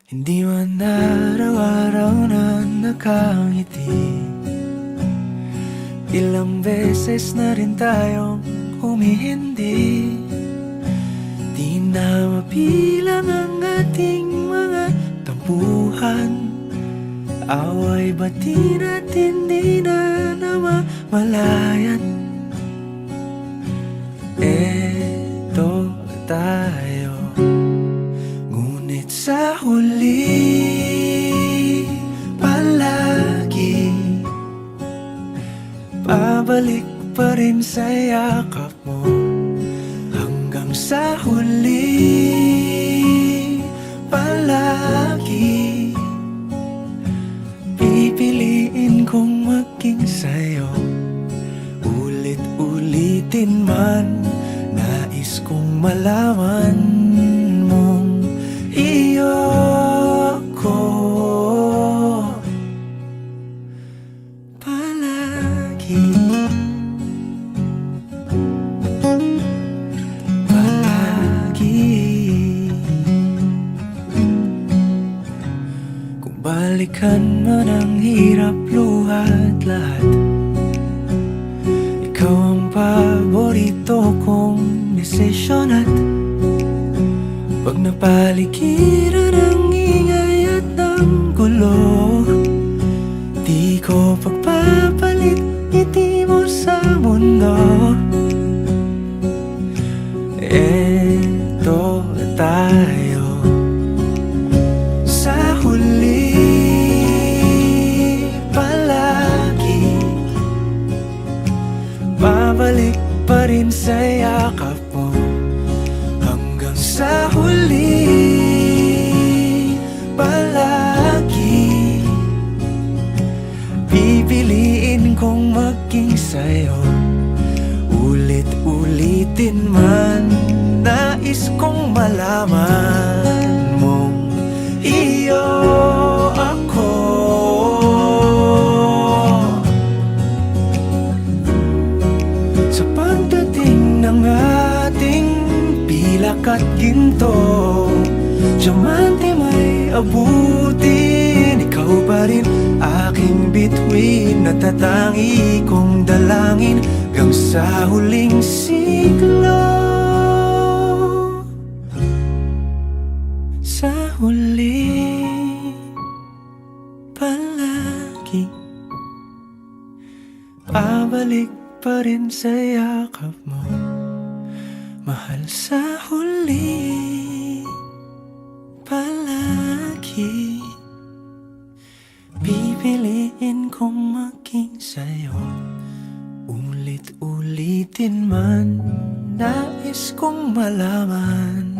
Hindi man araw-araw na nakangiti. Ilang beses na rin tayong humihindi. Di na mabilang ang ating mga tampuhan. Away bati natin di na namamalayan. Eto tayo, ngunit sa huli palagi babalik pa rin sa yakap mo. Hanggang sa huli palagi pipiliin kong maging sa'yo. Ulit-ulitin man, nais kong malaman mong iyo ko palagi. Palagi. Kung balikan man ang hirap, luha at lahat, ikaw ang paborito kong desisyon. At pag napaligiran ang ingay at ng gulo, di ko pagpapalit ngiti mo sa mundo. Eto tayo, sa huli palagi babalik pa rin sa yakap mo. Hanggang sa huli palagi pipiliin kong maging sa'yo. Ulit-ulitin man, nais kong malaman mong iyo ako. Sa pagdating ng ating pilak at ginto, diamante may abutin, ikaw pa rin aking bituin. Natatangi kong dalangin hanggang sa huling siglo. Sa huli palagi babalik pa rin sa yakap mo, mahal. Sa huli palagi pipiliin kong maging sa'yo. Ulit-ulitin man, nais kong malaman